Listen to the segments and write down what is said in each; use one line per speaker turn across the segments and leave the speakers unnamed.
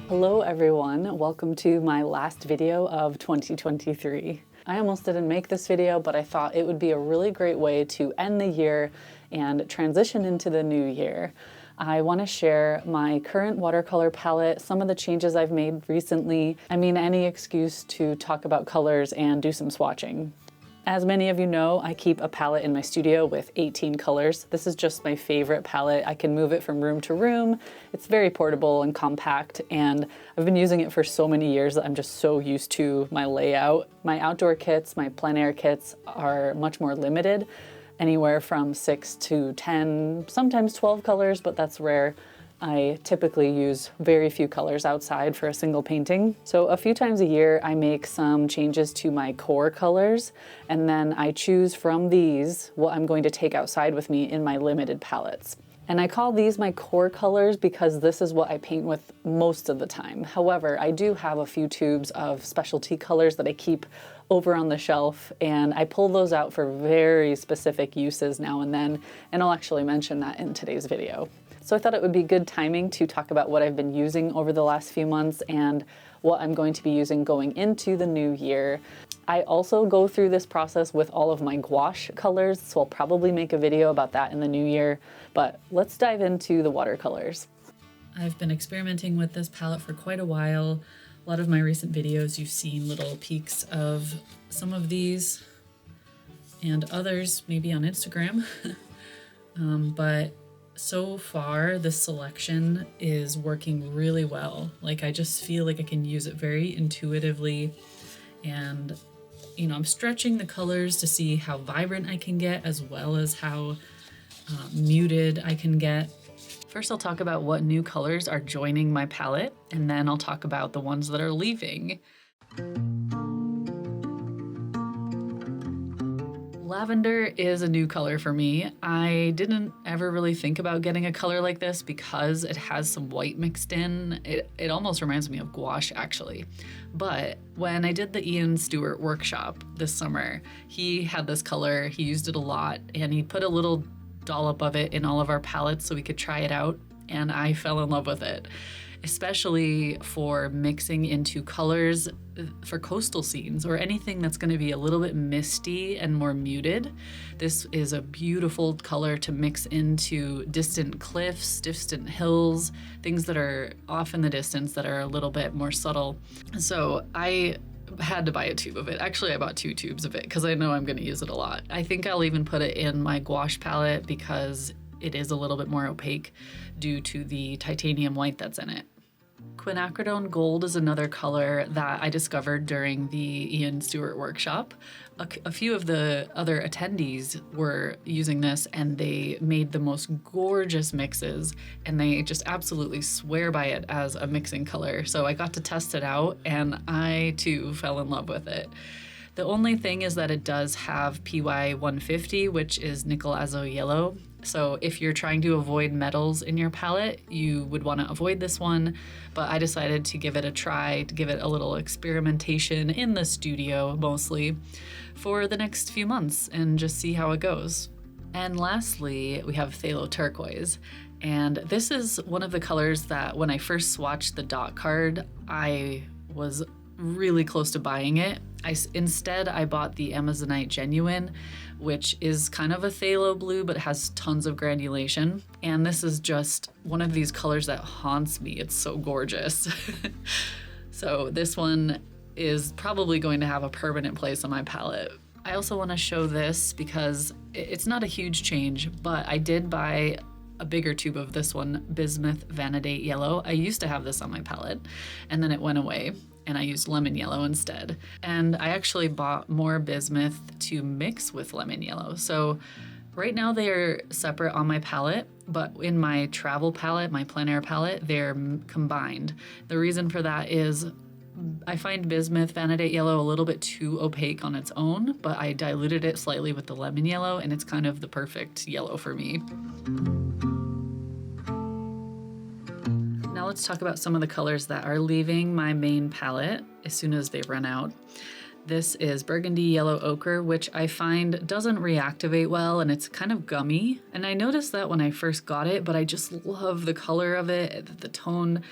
Hello everyone, welcome to my last video of 2023. I almost didn't make this video, but I thought it would be a really great way to end the year and transition into the new year. I want to share my current watercolor palette, some of the changes I've made recently. Any excuse to talk about colors and do some swatching. As many of you know, I keep a palette in my studio with 18 colors. This is just my favorite palette. I can move it from room to room. It's very portable and compact, and I've been using it for so many years that I'm just so used to my layout. My outdoor kits, my plein air kits are much more limited, anywhere from 6 to 10, sometimes 12 colors, but that's rare. I typically use very few colors outside for a single painting. So a few times a year, I make some changes to my core colors, and then I choose from these what I'm going to take outside with me in my limited palettes. And I call these my core colors because this is what I paint with most of the time. However, I do have a few tubes of specialty colors that I keep over on the shelf, and I pull those out for very specific uses now and then, and I'll actually mention that in today's video. So I thought it would be good timing to talk about what I've been using over the last few months and what I'm going to be using going into the new year. I also go through this process with all of my gouache colors, so I'll probably make a video about that in the new year, but let's dive into the watercolors. I've been experimenting with this palette for quite a while. A lot of my recent videos, you've seen little peeks of some of these and others, maybe on Instagram. But so far, this selection is working really well. Like, I just feel like I can use it very intuitively, and I'm stretching the colors to see how vibrant I can get as well as how muted I can get. First, I'll talk about what new colors are joining my palette, and then I'll talk about the ones that are leaving. Lavender is a new color for me. I didn't ever really think about getting a color like this because it has some white mixed in. It almost reminds me of gouache, actually. But when I did the Ian Stewart workshop this summer, he had this color, he used it a lot, and he put a little dollop of it in all of our palettes so we could try it out, and I fell in love with it, especially for mixing into colors for coastal scenes or anything that's going to be a little bit misty and more muted. This is a beautiful color to mix into distant cliffs, distant hills, things that are off in the distance that are a little bit more subtle. So I had to buy a tube of it. Actually, I bought 2 tubes of it because I know I'm going to use it a lot. I think I'll even put it in my gouache palette because it is a little bit more opaque due to the titanium white that's in it. Quinacridone gold is another color that I discovered during the Ian Stewart workshop. A few of the other attendees were using this, and they made the most gorgeous mixes, and they just absolutely swear by it as a mixing color. So I got to test it out, and I too fell in love with it. The only thing is that it does have PY 150, which is nickel azo yellow. So if you're trying to avoid metals in your palette, you would want to avoid this one. But I decided to give it a try, to give it a little experimentation in the studio mostly for the next few months and just see how it goes. And lastly, we have phthalo turquoise. And this is one of the colors that when I first swatched the dot card, I was really close to buying it. Instead, I bought the Amazonite Genuine, which is kind of a phthalo blue, but has tons of granulation. And this is just one of these colors that haunts me. It's so gorgeous. So this one is probably going to have a permanent place on my palette. I also want to show this because it's not a huge change, but I did buy a bigger tube of this one, Bismuth Vanadate Yellow. I used to have this on my palette, and then it went away, and I used lemon yellow instead. And I actually bought more bismuth to mix with lemon yellow. So right now they are separate on my palette, but in my travel palette, my plein air palette, they're combined. The reason for that is I find Bismuth Vanadate Yellow a little bit too opaque on its own, but I diluted it slightly with the lemon yellow, and it's kind of the perfect yellow for me. Now let's talk about some of the colors that are leaving my main palette as soon as they run out. This is Burgundy Yellow Ochre, which I find doesn't reactivate well, and it's kind of gummy. And I noticed that when I first got it, but I just love the color of it, the tone.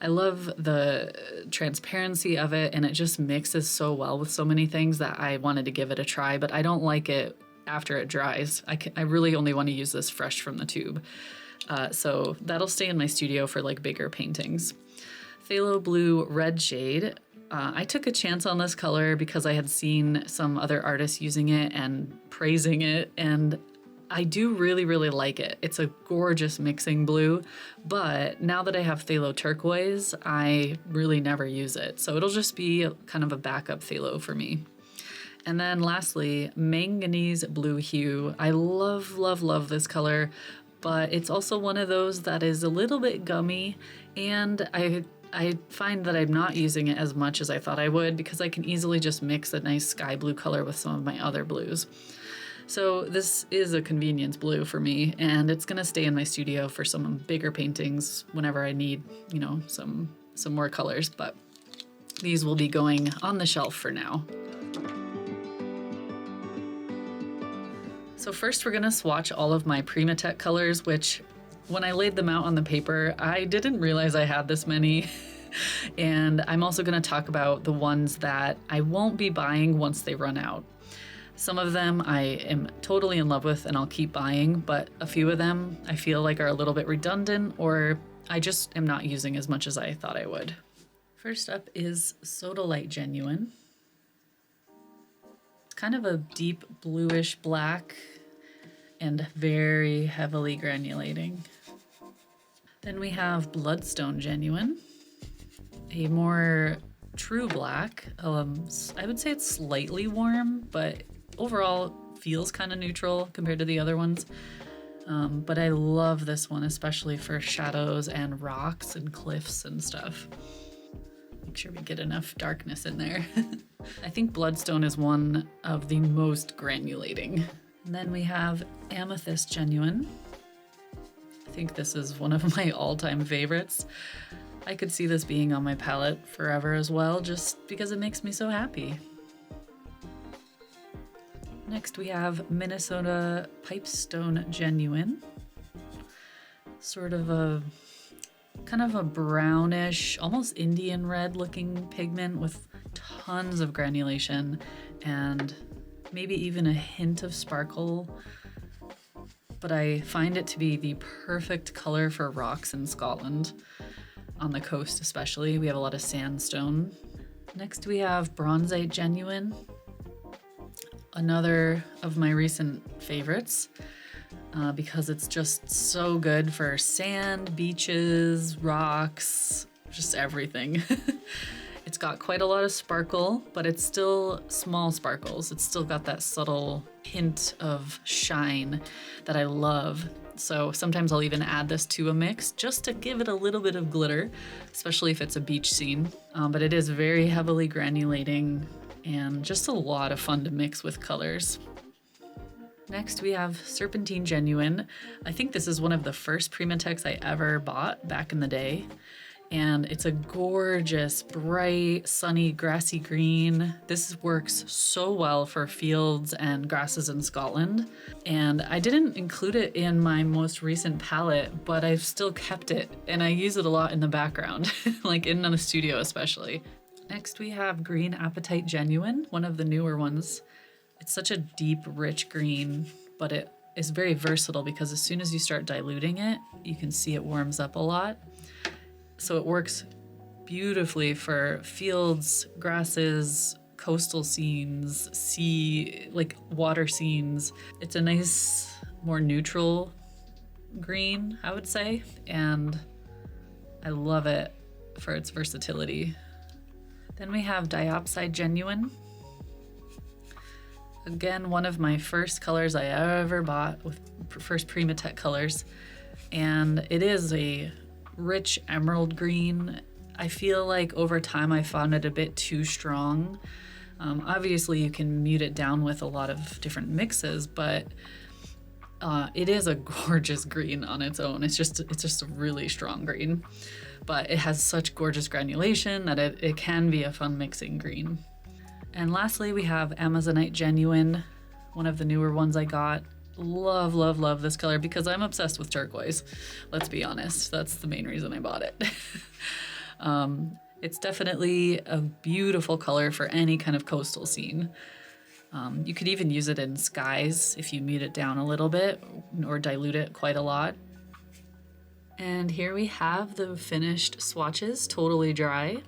I love the transparency of it, and it just mixes so well with so many things that I wanted to give it a try, but I don't like it after it dries. I really only want to use this fresh from the tube. So that'll stay in my studio for like bigger paintings. Phthalo Blue Red shade. I took a chance on this color because I had seen some other artists using it and praising it, and I do really, really like it. It's a gorgeous mixing blue, but now that I have phthalo turquoise, I really never use it. So it'll just be kind of a backup phthalo for me. And then lastly, manganese blue hue. I love, love, love this color, but it's also one of those that is a little bit gummy, and I find that I'm not using it as much as I thought I would because I can easily just mix a nice sky blue color with some of my other blues. So this is a convenience blue for me, and it's gonna stay in my studio for some bigger paintings whenever I need, you know, some more colors, but these will be going on the shelf for now. So first we're gonna swatch all of my PrimaTek colors, which when I laid them out on the paper, I didn't realize I had this many. And I'm also gonna talk about the ones that I won't be buying once they run out. Some of them I am totally in love with and I'll keep buying, but a few of them I feel like are a little bit redundant, or I just am not using as much as I thought I would. First up is Sodalite Genuine. It's kind of a deep bluish black and very heavily granulating. Then we have Bloodstone Genuine, a more true black. I would say it's slightly warm, but overall feels kind of neutral compared to the other ones. But I love this one, especially for shadows and rocks and cliffs and stuff. Make sure we get enough darkness in there. I think Bloodstone is one of the most granulating. And then we have Amethyst Genuine. I think this is one of my all-time favorites. I could see this being on my palette forever as well, just because it makes me so happy. Next we have Minnesota Pipestone Genuine. Sort of a kind of a brownish, almost Indian red looking pigment with tons of granulation and maybe even a hint of sparkle. But I find it to be the perfect color for rocks in Scotland. On the coast especially, we have a lot of sandstone. Next we have Bronzite Genuine, another of my recent favorites because it's just so good for sand, beaches, rocks, just everything. It's got quite a lot of sparkle, but it's still small sparkles. It's still got that subtle hint of shine that I love. So sometimes I'll even add this to a mix just to give it a little bit of glitter, especially if it's a beach scene. But it is very heavily granulating and just a lot of fun to mix with colors. Next we have Serpentine Genuine. I think this is one of the first PrimaTeks I ever bought back in the day. And it's a gorgeous, bright, sunny, grassy green. This works so well for fields and grasses in Scotland. And I didn't include it in my most recent palette, but I've still kept it. And I use it a lot in the background, like in the studio especially. Next we have Green Apatite Genuine, one of the newer ones. It's such a deep, rich green, but it is very versatile because as soon as you start diluting it, you can see it warms up a lot. So it works beautifully for fields, grasses, coastal scenes, sea, like water scenes. It's a nice, more neutral green, I would say, and I love it for its versatility. Then we have Diopside Genuine. Again, one of my first colors I ever bought with first PrimaTek colors, and it is a rich emerald green. I feel like over time I found it a bit too strong. Obviously you can mute it down with a lot of different mixes, but it is a gorgeous green on its own. It's just a really strong green, but it has such gorgeous granulation that it can be a fun mixing green. And lastly we have Amazonite Genuine, one of the newer ones I got. Love, love, love this color because I'm obsessed with turquoise. Let's be honest, that's the main reason I bought it. It's definitely a beautiful color for any kind of coastal scene. You could even use it in skies if you mute it down a little bit or dilute it quite a lot. And here we have the finished swatches, totally dry.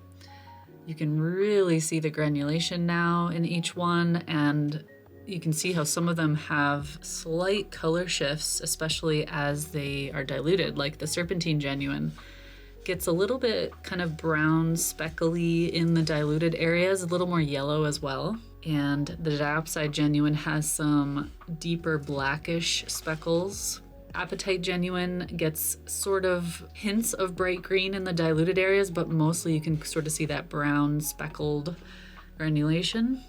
You can really see the granulation now in each one, and you can see how some of them have slight color shifts, especially as they are diluted, like the Serpentine Genuine gets a little bit kind of brown speckly in the diluted areas, a little more yellow as well. And the Diopside Genuine has some deeper blackish speckles. Apatite Genuine gets sort of hints of bright green in the diluted areas, but mostly you can sort of see that brown speckled granulation.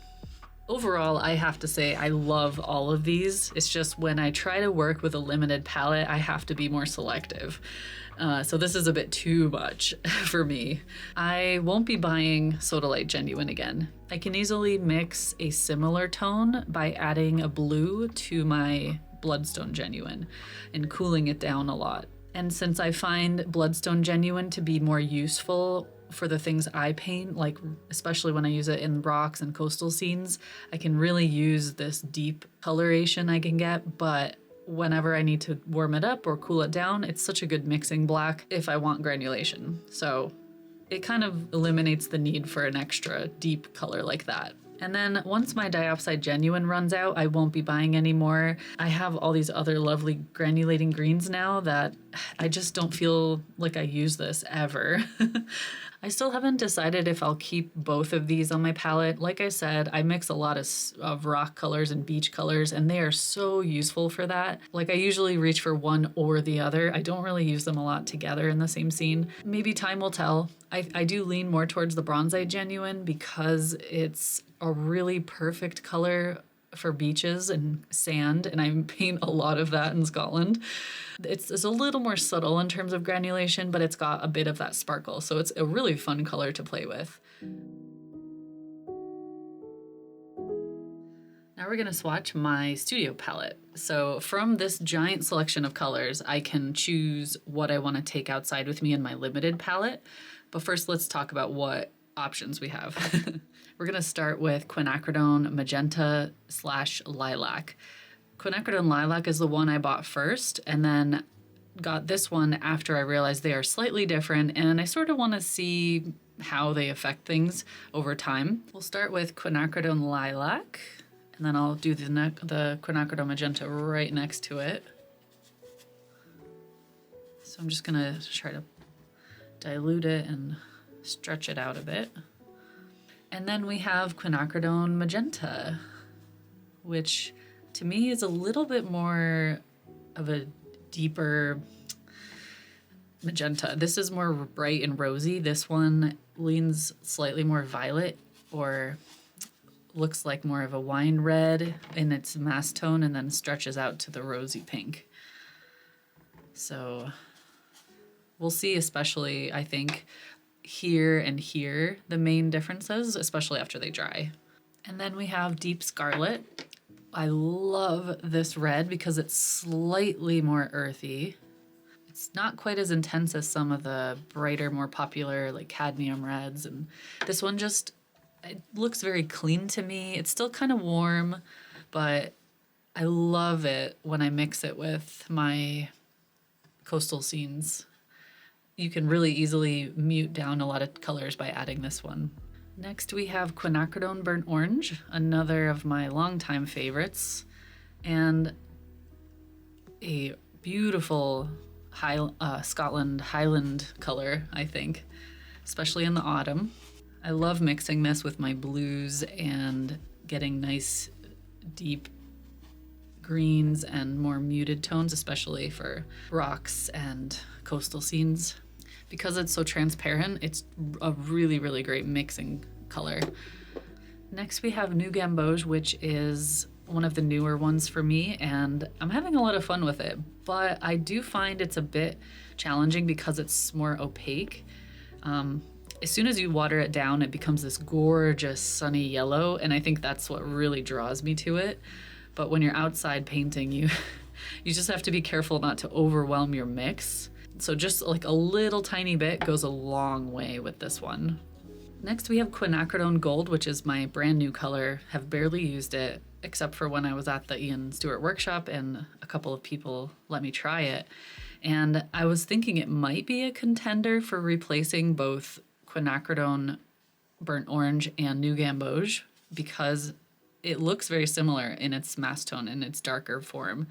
Overall, I have to say I love all of these. It's just when I try to work with a limited palette, I have to be more selective. So this is a bit too much for me. I won't be buying Sodalite Genuine again. I can easily mix a similar tone by adding a blue to my Bloodstone Genuine and cooling it down a lot. And since I find Bloodstone Genuine to be more useful for the things I paint, like especially when I use it in rocks and coastal scenes, I can really use this deep coloration I can get, but whenever I need to warm it up or cool it down, it's such a good mixing block if I want granulation. So it kind of eliminates the need for an extra deep color like that. And then once my Diopside Genuine runs out, I won't be buying any more. I have all these other lovely granulating greens now that I just don't feel like I use this ever. I still haven't decided if I'll keep both of these on my palette. Like I said, I mix a lot of rock colors and beach colors, and they are so useful for that. Like I usually reach for one or the other. I don't really use them a lot together in the same scene. Maybe time will tell. I do lean more towards the Bronzite Genuine because it's a really perfect color for beaches and sand, and I paint a lot of that in Scotland. It's a little more subtle in terms of granulation, but it's got a bit of that sparkle, so it's a really fun color to play with. Now we're gonna swatch my studio palette. So from this giant selection of colors, I can choose what I wanna take outside with me in my limited palette. But first, let's talk about what options we have. We're gonna start with Quinacridone Magenta / Lilac. Quinacridone Lilac is the one I bought first, and then got this one after I realized they are slightly different, and I sort of wanna see how they affect things over time. We'll start with Quinacridone Lilac, and then I'll do the Quinacridone Magenta right next to it. So I'm just gonna try to dilute it and stretch it out a bit. And then we have Quinacridone Magenta, which to me is a little bit more of a deeper magenta. This is more bright and rosy. This one leans slightly more violet, or looks like more of a wine red in its mass tone, and then stretches out to the rosy pink. So we'll see, especially I think here and here, the main differences, especially after they dry. And then we have Deep Scarlet. I love this red because it's slightly more earthy. It's not quite as intense as some of the brighter, more popular like cadmium reds. And this one just, it looks very clean to me. It's still kind of warm, but I love it when I mix it with my coastal scenes. You can really easily mute down a lot of colors by adding this one. Next we have Quinacridone Burnt Orange, another of my longtime favorites, and a beautiful Scotland Highland color, I think, especially in the autumn. I love mixing this with my blues and getting nice deep greens and more muted tones, especially for rocks and coastal scenes. Because it's so transparent, it's a really, really great mixing color. Next we have New Gamboge, which is one of the newer ones for me, and I'm having a lot of fun with it, but I do find it's a bit challenging because it's more opaque. As soon as you water it down, it becomes this gorgeous sunny yellow, and I think that's what really draws me to it. But when you're outside painting, you just have to be careful not to overwhelm your mix. So just like a little tiny bit goes a long way with this one. Next we have quinacridone gold, which is my brand new color. Have barely used it except for when I was at the Ian Stewart workshop and a couple of people let me try it. And I was thinking it might be a contender for replacing both quinacridone burnt orange and new gamboge because it looks very similar in its mass tone, in its darker form.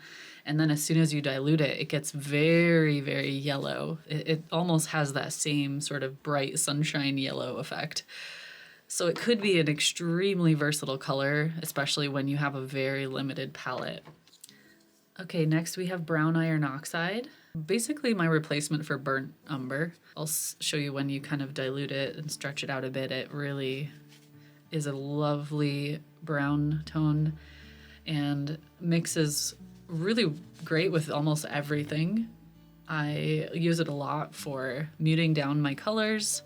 And then as soon as you dilute it, it gets very, very yellow. It almost has that same sort of bright sunshine yellow effect. So it could be an extremely versatile color, especially when you have a very limited palette. Okay, next we have brown iron oxide. Basically my replacement for burnt umber. I'll show you when you kind of dilute it and stretch it out a bit. It really is a lovely brown tone and mixes really great with almost everything. I use it a lot for muting down my colors.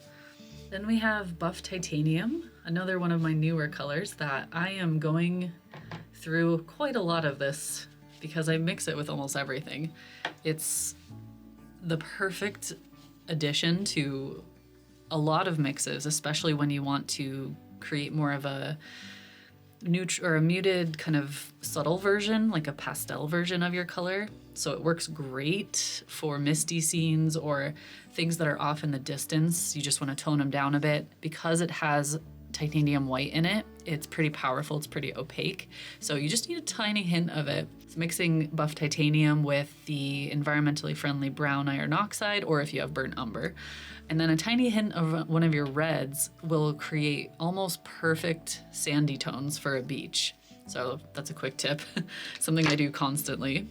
Then we have buff titanium, another one of my newer colors that I am going through quite a lot of this because I mix it with almost everything. It's the perfect addition to a lot of mixes, especially when you want to create more of a a muted kind of subtle version, like a pastel version of your color. So it works great for misty scenes or things that are off in the distance. You just want to tone them down a bit. Because it has titanium white in it, it's pretty powerful, it's pretty opaque. So you just need a tiny hint of it. It's mixing buff titanium with the environmentally friendly brown iron oxide, or if you have burnt umber. And then a tiny hint of one of your reds will create almost perfect sandy tones for a beach. So that's a quick tip, something I do constantly.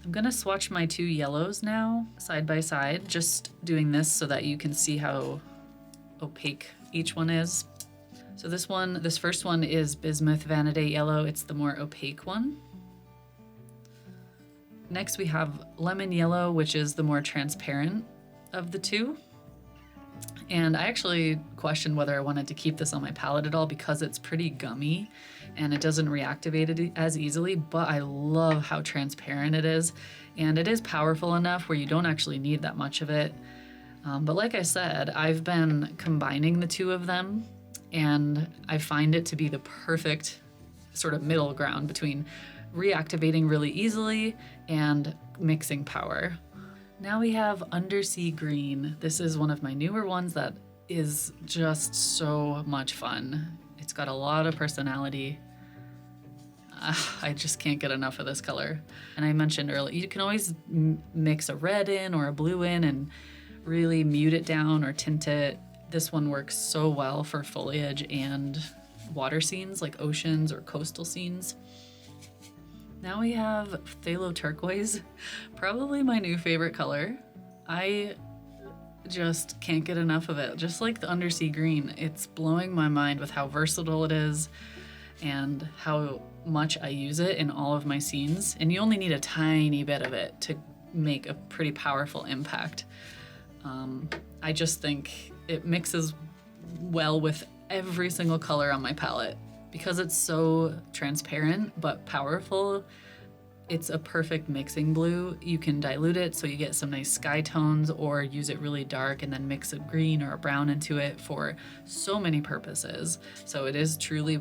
I'm gonna swatch my two yellows now, side by side, just doing this so that you can see how opaque each one is. So this first one is Bismuth Vanadate Yellow. It's the more opaque one. Next we have Lemon Yellow, which is the more transparent of the two. And I actually questioned whether I wanted to keep this on my palette at all because it's pretty gummy and it doesn't reactivate as easily, but I love how transparent it is. And it is powerful enough where you don't actually need that much of it. But like I said, I've been combining the two of them and I find it to be the perfect sort of middle ground between reactivating really easily and mixing power. Now we have Undersea Green. This is one of my newer ones that is just so much fun. It's got a lot of personality. I just can't get enough of this color. And I mentioned earlier, you can always mix a red in or a blue in and really mute it down or tint it. This one works so well for foliage and water scenes like oceans or coastal scenes. Now we have Phthalo Turquoise, probably my new favorite color. I just can't get enough of it. Just like the Undersea Green, it's blowing my mind with how versatile it is and how much I use it in all of my scenes. And you only need a tiny bit of it to make a pretty powerful impact. I just think it mixes well with every single color on my palette. Because it's so transparent but powerful, it's a perfect mixing blue. You can dilute it so you get some nice sky tones or use it really dark and then mix a green or a brown into it for so many purposes. So it is truly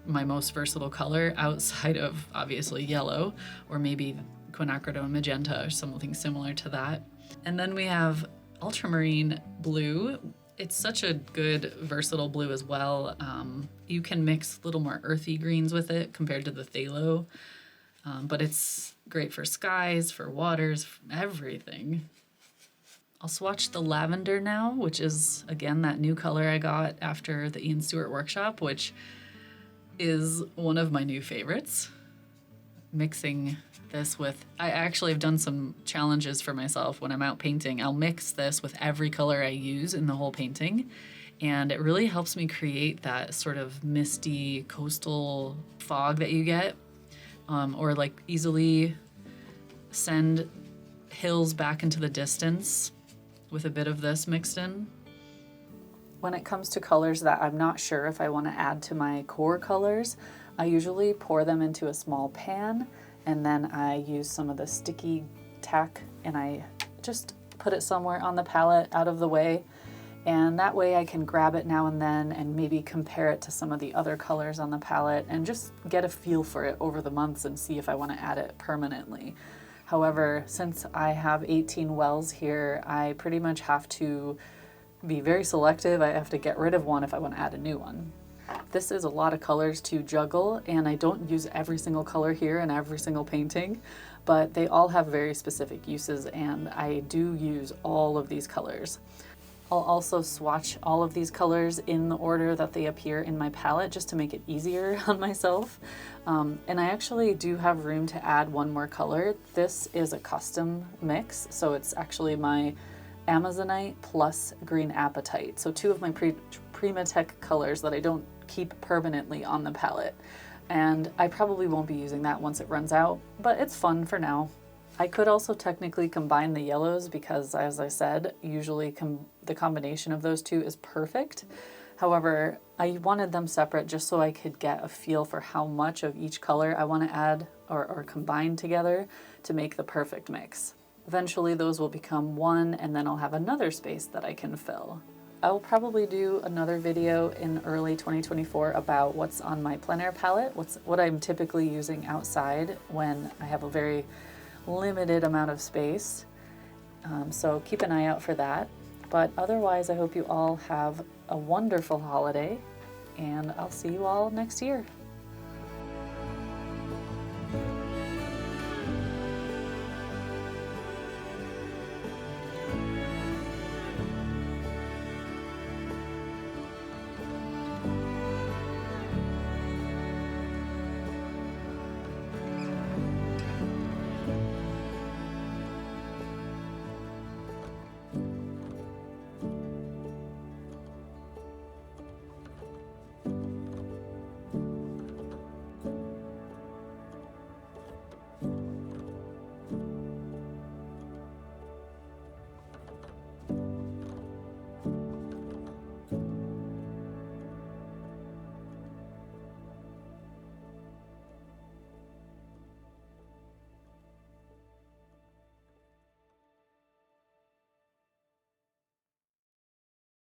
my most versatile color outside of obviously yellow or maybe quinacridone magenta or something similar to that. And then we have ultramarine blue. It's such a good versatile blue as well. You can mix a little more earthy greens with it compared to the phthalo, but it's great for skies, for waters, everything. I'll swatch the lavender now, which is again that new color I got after the Ian Stewart workshop, which is one of my new favorites. Mixing this with, I actually have done some challenges for myself when I'm out painting. I'll mix this with every color I use in the whole painting, and it really helps me create that sort of misty coastal fog that you get, or like easily send hills back into the distance with a bit of this mixed in. When it comes to colors that I'm not sure if I want to add to my core colors, I usually pour them into a small pan and then I use some of the sticky tack and I just put put it somewhere on the palette out of the way, and that way I can grab it now and then and maybe compare it to some of the other colors on the palette and just get a feel for it over the months and see if I want to add it permanently. However, since I have 18 wells here, I pretty much have to be very selective. I have to get rid of one if I want to add a new one. This is a lot of colors to juggle, and I don't use every single color here in every single painting, but they all have very specific uses, and I do use all of these colors. I'll also swatch all of these colors in the order that they appear in my palette just to make it easier on myself. And I actually do have room to add one more color. This is a custom mix, so it's actually my Amazonite plus green apatite. So two of my PrimaTek colors that I don't keep permanently on the palette. And I probably won't be using that once it runs out, but it's fun for now. I could also technically combine the yellows because, as I said, usually the combination of those two is perfect. However, I wanted them separate just so I could get a feel for how much of each color I want to add or combine together to make the perfect mix. Eventually those will become one, and then I'll have another space that I can fill. I will probably do another video in early 2024 about what's on my plein air palette, what I'm typically using outside when I have a very limited amount of space. So keep an eye out for that. But otherwise, I hope you all have a wonderful holiday, and I'll see you all next year.